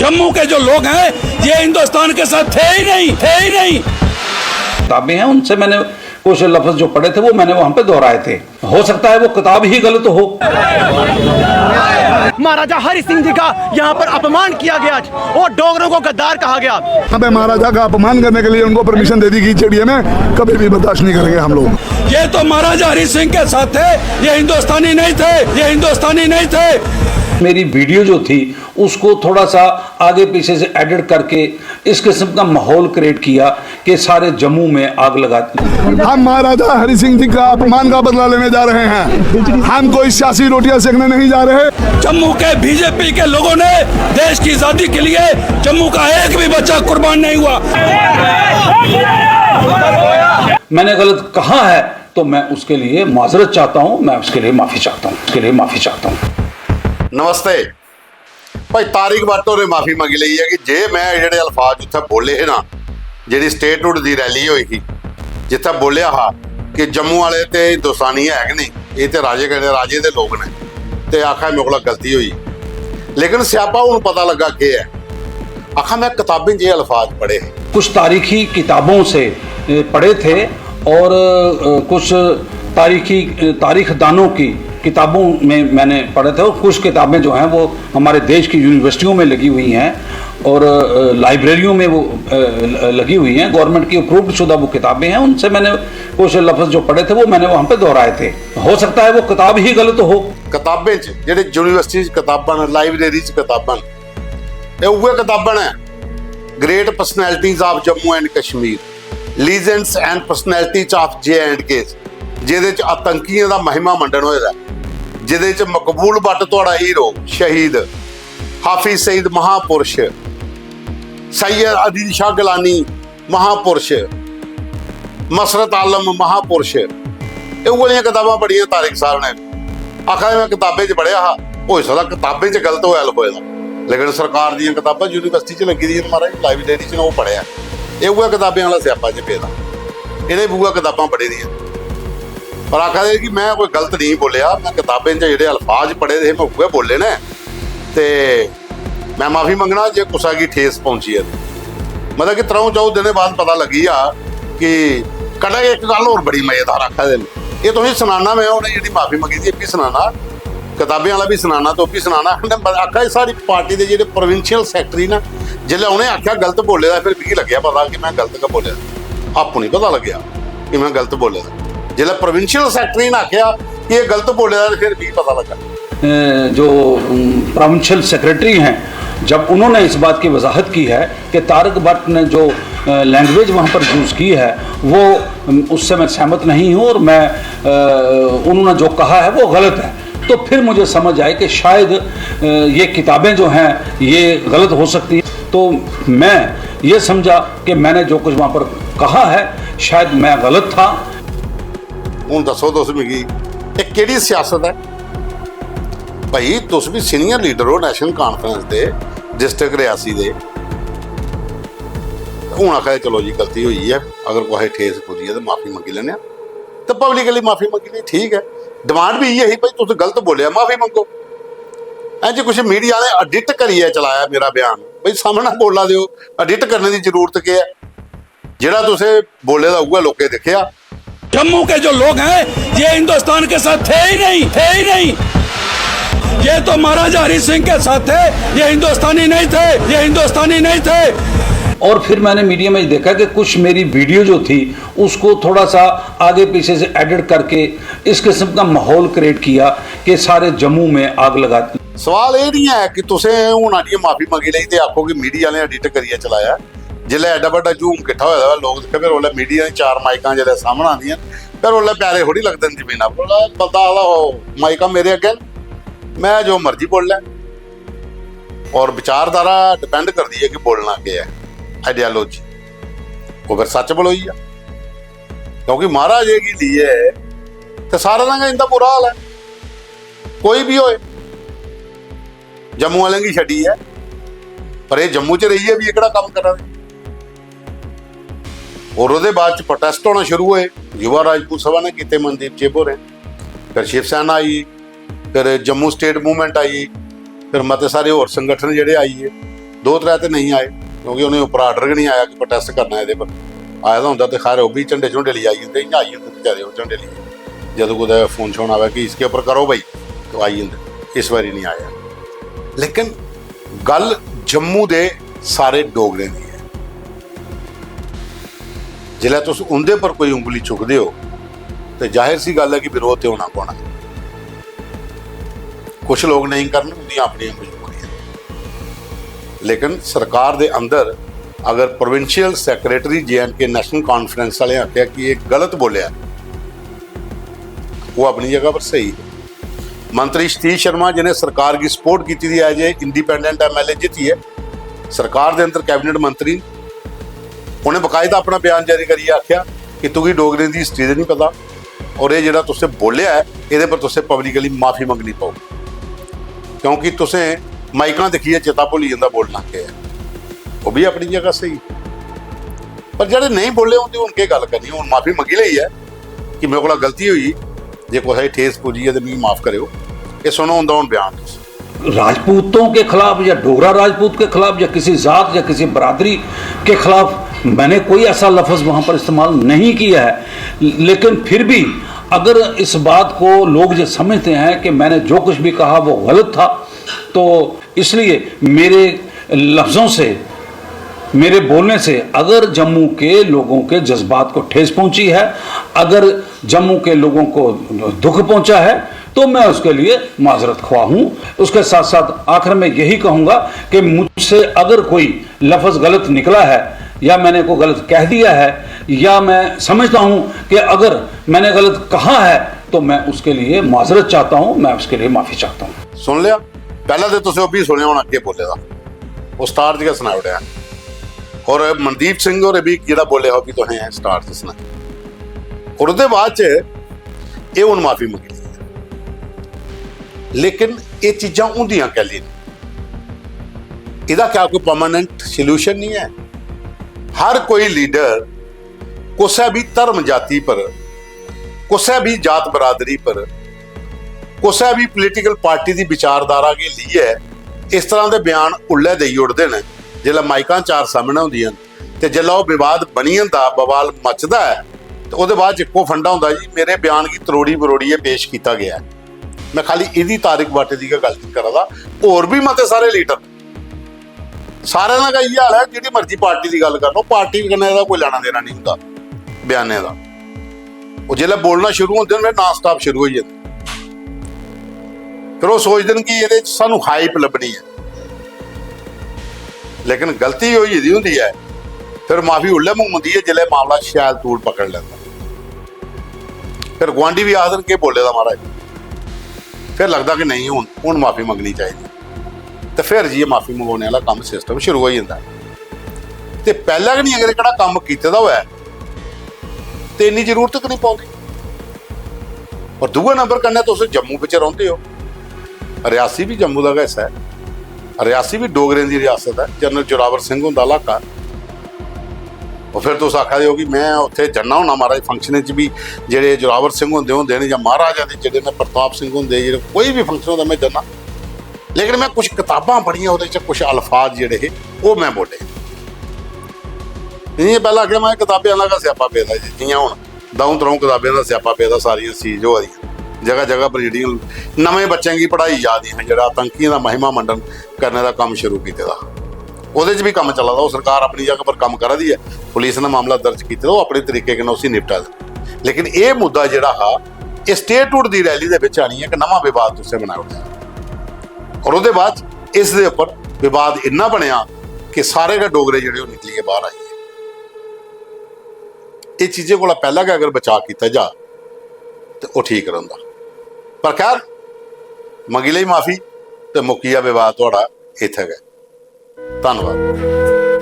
जम्मू के जो लोग हैं ये हिंदुस्तान के साथ थे ही नहीं। किताबें हैं, उनसे मैंने कुछ लफ्ज जो पढ़े थे वो मैंने वहां पे दोहराए थे। हो सकता है वो किताब ही गलत हो। महाराजा हरि सिंह जी का यहाँ पर अपमान किया गया और डोगरों को गद्दार कहा गया। अबे महाराजा का अपमान करने के लिए उनको परमिशन दे दी गई चिड़िया में, कभी भी बर्दाश्त नहीं करेंगे हम लोग। ये तो महाराजा हरि सिंह के साथ थे, ये हिंदुस्तानी नहीं थे। मेरी वीडियो जो थी उसको थोड़ा सा आगे पीछे से एडिट करके इस किस्म का माहौल क्रिएट किया कि सारे जम्मू में आग लगाते। हम महाराजा हरि सिंह जी का अपमान का बदला लेने जा रहे हैं, हम कोई सियासी रोटियां सेकने नहीं जा रहे। जम्मू के बीजेपी के लोगों ने देश की आजादी के लिए जम्मू का एक भी बच्चा कुर्बान नहीं हुआ। मैंने गलत कहा है तो मैं उसके लिए माजरत चाहता हूं, मैं उसके लिए माफी चाहता हूं। नमस्ते भाई, तारिक भट्ट ने माफ़ी मंगी ली है कि जे मैं ਜਿਹੜੇ अल्फाज उत्थे बोले है ना, जी स्टेटहुड की रैली हुई थी जिथे बोलिया हा कि जम्मू वाले तो हिंदुस्तानी है कि नहीं, ये तो राजे कहने राजे के लोग ने, तो आखा मेरे को गलती हुई। लेकिन स्यापा हूँ पता लगा कि है, आखा मैं किताबें जे अल्फाज पढ़े, कुछ तारीखी किताबों से पढ़े थे और कुछ तारीख दानों की किताबों में मैंने पढ़े थे, और कुछ किताबें जो हैं वो हमारे देश की यूनिवर्सिटियों में लगी हुई हैं और लाइब्रेरियों में वो लगी हुई हैं, गवर्नमेंट की अप्रूव्ड शुदा वो किताबें हैं। उनसे मैंने कुछ लफ्ज जो पढ़े थे वो मैंने वहाँ पे दोहराए थे। हो सकता है वो किताब ही गलत हो। किताबें जेडे यूनिवर्सिटी किताबां लाइब्रेरी किताबां उहे किताबां है great personalities of Jammu and Kashmir, legends and personalities of J&K, ਜਿਹਦੇ ਚ आतंकियों का महिमा मंडन होया, ਜਿਹਦੇ ਚ मकबूल भट्ट तुहाड़ा हीरो शहीद, हाफिज सईद महापुरुष, सैयद अदील शाह गिलानी महापुरुष, मसरत आलम महापुरुष, ये वाली किताबां पढ़ियां तारिक साहब ने। आखा मैं किताबें च पढ़िया हा, हो सकदा किताबें च गलत होया होएगा, लेकिन सरकार दी किताबां यूनिवर्सिटी च लगी दी महाराज, लाइब्रेरी च वो पढ़िया, ये उह किताबें वाला स्यापा च पेदा, इहदे बूआ किताबां पढ़ी दियां। पर आखा दे कि मैं कोई गलत नहीं बोलिया, मैं किताबें जो अल्फाज पढ़े थे मैं उहे बोले ने, तो मैं माफ़ी मंगना जे कुसा की ठेस पहुंची है। मतलब कि 3-4 दिन बाद पता लगी आ कि कड़ा एक गल होर बड़ी मजेदार आखा दे, ये तुम सुनाना, मैं उन्हें जी माफ़ी मंगी थी भी सुनाना, किताबें वाला भी सुनाना तो भी सुनाना। आखा सारी पार्टी के जो प्रोविंशियल सैकटरी ना, जिसले उन्हें आख्या गलत बोले दा, फिर भी लग्या पता कि मैं गलत का बोलिया, आपको नहीं पता लग्या कि मैं गलत बोले दा। जिला प्रोविंशियल सैकटरी ने आख्या कि ये गलत बोले दा, फिर भी पता लगा। जो प्रोविंशियल सेक्रेटरी हैं, जब उन्होंने इस बात की वजाहत की है कि तारिक भट्ट ने जो लैंग्वेज वहाँ पर यूज़ की है वो उससे मैं सहमत नहीं हूँ और मैं उन्होंने जो कहा है वो गलत है, तो फिर मुझे समझ आए कि शायद ये किताबें जो हैं ये गलत हो सकती हैं। तो मैं ये समझा कि मैंने जो कुछ वहाँ पर कहा है शायद मैं गलत था। हूँ दसो तुस मिगी ये केड़ी सियासत है भाई? तुस भी सीनियर लीडर हो नैशनल कॉन्फ्रेंस के डिस्ट्रिक्ट रियासी दे, हूँ आखा चलो जी गलती हुई है, अगर कोई ठेस पुजी है तो माफ़ी मंगी लेने, तो पब्लिकली माफ़ी मंगी ली, ठीक है। डिमांड भी यही भाई तुस गलत बोलिया माफ़ी मंगो। इंज कुछ मीडिया ने एडिट करिए चलाया मेरा बयान, भाई सामने बोला दो, एडिट करने की जरूरत क्या है? जिहड़ा तुसे बोले दा उहे लोके देखिया। जम्मू के जो लोग हैं ये हिंदुस्तान के साथ थे ही नहीं। ये तो महाराजा हरि सिंह के साथ थे, ये हिंदुस्तानी नहीं थे। और फिर मैंने मीडिया में देखा कि कुछ मेरी वीडियो जो थी उसको थोड़ा सा आगे पीछे से एडिट करके इस किस्म का माहौल क्रिएट किया कि सारे जम्मू में आग लगाती। सवाल ये नहीं है कि तुसे हूँ आडिया माफ़ी मंगी ली तो आखो कि मीडिया ने एडिट करिए चलाया। जिसले एडा बड़ा झूम किट्ठा होया लोग देखे, फिर उसले मीडिया 4 माइकां जो सामने आदियां, फिर उसले प्यारे थोड़ी लगते हैं जमीना बोला बंदा हो माइका मेरे अगे, मैं जो मर्जी बोल लै। और विचारधारा डिपेंड करती है कि बोलना क्या है, आइडियालॉजी वो फिर सच बोलो ही है, क्योंकि महाराज ये की लिए तो सारे का इनका बुरा हाल है। कोई भी होए, जम्मू वाले की छड़ी है, पर ये जम्मू च रही है भी एकड़ा काम करा। और उसके बाद प्रोटेस्ट होना शुरू हुए, युवा राजपूत सभा ने किए, मनदीप चेबो ने, फिर शिव सेना आई, फिर जम्मू स्टेट मूवमेंट आई, फिर मते सारे होर संगठन जेडे आई है, दो त्रै तो नहीं आए क्योंकि उन्हें उपर आर्डर भी नहीं आया कि प्रोटेस्ट करना ये पर आया तो होंगे तो खैर वो भी झंडे झुंडे लिए आई जाते इं आई जाते बेचारे वो झंडे लिए जो कुछ फोन शोन आया कि इसके उपर करो भाई तो आई जाते इस बारी नहीं आया। लेकिन गल जम्मू के सारे डोगरे की है जिसलै तुस उंदे पर कोई उंगली चुकते हो तो जाहिर सी गल है कि विरोध तो होना पौना। कुछ लोग नहीं करन उनकी अपनी मजबूरी है लेकिन सरकार के अंदर अगर provincial secretary JNK national conference वाले आख्या कि ये गलत बोलिया वो अपनी जगह पर सही है। मंत्री सतीश शर्मा जिन्हें सरकार की सपोर्ट की थी एज ए इंडिपेंडेंट MLA जीती है सरकार के अंदर कैबिनेट मंत्री उन्हें बकायदा अपना बयान जारी करिए आख्या कि तुगी डोगरी की हिस्ट्री नहीं पता और ये जो तुसें बोलिया है ये पर तुसें पब्लिकली माफ़ी मंगनी पाओ क्योंकि तुसें माइकां देखिए चेता भुली जाता बोलना के है वो भी अपनी जगह सही पर जो नहीं बोले होंगे उनके गल करनी हूँ माफ़ी मंगी ली है कि मेरे को गलती हुई जे कोई ठेस पुजी है तो मैं माफ़ करो ये सुनो होंगे हूँ बयान राजपूतों के खिलाफ या डोगरा राजपूत के खिलाफ या किसी जात या किसी बरादरी के खिलाफ मैंने कोई ऐसा लफ्ज़ वहाँ पर इस्तेमाल नहीं किया है। लेकिन फिर भी अगर इस बात को लोग ये समझते हैं कि मैंने जो कुछ भी कहा वो गलत था तो इसलिए मेरे लफ्ज़ों से मेरे बोलने से अगर जम्मू के लोगों के जज्बात को ठेस पहुंची है अगर जम्मू के लोगों को दुख पहुंचा है तो मैं उसके लिए माजरत ख्वाह हूँ। उसके साथ साथ आखिर में यही कहूँगा कि मुझसे अगर कोई लफ्ज़ गलत निकला है या मैंने को गलत कह दिया है या मैं समझता हूँ कि अगर मैंने गलत कहा है तो मैं उसके लिए माजरत चाहता हूँ मैं उसके लिए माफ़ी चाहता हूँ। सुन लिया पहला तो तुम भी सुने होना अगे बोले का वो स्टार जी सुना उड़िया और मनदीप सिंह और भी जो बोले हो कि तुसें स्टार च सुना और उसके बाद ये हूँ माफ़ी मंगी ली लेकिन ये चीज़ां होंदियां कैली इहदा क्या कोई परमानेंट सल्यूशन नहीं है। हर कोई लीडर कुछ भी धर्म जाति पर कुछ भी जात बरादरी पर कुछ भी पोलीटिकल पार्टी की विचारधारा के लिए इस तरह के बयान उल्ले दे उड़ते हैं जिसलै माइकां चार सामने होंदियां तो जिसलै वो विवाद बनी जाता बवाल मचदा है तो उसके बाद इक्को फंडा होंदा जी मेरे बयान की तरोड़ी बरोड़ी पेश किया गया है। मैं खाली इहदी तारिक बाटे की गल नहीं करा होर भी मते सारे लीडर सारे का ये हाल है जिहड़ी मर्जी पार्टी की गल कर लो पार्टी कन्नै इहदा कोई लेना देना नहीं होंदा बयाने का वो जिसलै बोलना शुरू होंदे ने नॉन स्टॉप शुरू हो जाते फिर वो सोचते हैं कि ये सानू हाइप लभनी है लेकिन गलती होई होंदी है फिर माफ़ी उल्ले मंगदी है जिसले मामला शैल तूड़ पकड़ लेंदा फिर गुआंढी भी आखदन के बोले दा महाराज फिर लगता कि नहीं हूँ माफ़ी मंगनी चाहिए तो फिर जी माफ़ी मंगवाने वाला काम सिस्टम शुरू हो जाता है तो पहला कि नहीं अगर एक काम किया हुआ तो इन्नी जरूरत तो नहीं पाती और दूआ नंबर करना तुम जम्मू में रहते हो रियासी भी जम्मू का हिस्सा है रियासी भी डोगरें की रियासत है जनरल जोरावर सिंह होंदा इलाका और फिर तुम आखा दे कि मैं उत्थे जन्ना होना महाराज फंक्शन भी जेडे जोरावर सिंह होंदे ने या महाराजा के जेडे ने प्रताप सिंह होंदे जेडे कोई भी फंक्शन होता मैं जन्ना लेकिन मैं कुछ किताबां पढ़ियां वो कुछ अल्फाज जेडे वो मैं बोले इं पहला आखिया मैं किताबें का स्यापा पेदा जी जियां हुण दऊं तरह किताबें का स्यापा पेदा सारियां सीज हो रही जगह जगह पर जी नवे बच्चों की पढ़ाई जा दी है जो आतंकियों का महिमा मंडन करने का काम शुरू किया वो भी काम चला वो सरकार अपनी जगह पर काम करा दी है पुलिस ने मामला दर्ज किया वो अपने तरीके के उसी निपटा दे लेकिन ये मुद्दा जोड़ा हा ये स्टेटहुड की रैली के आनी है कि नवा विवाद तुसें बनाया उठा और उसके बाद इस दे उपर विवाद इन्ना बनया कि सारे का डोगरे जो निकली के बाहर आई ये चीज़ों को पहला कि अगर बचा किया जा तो वह ठीक रहा पर खैर मंगी ली माफ़ी तो मुक्की विवाद थोड़ा इत्थे गया। धन्यवाद।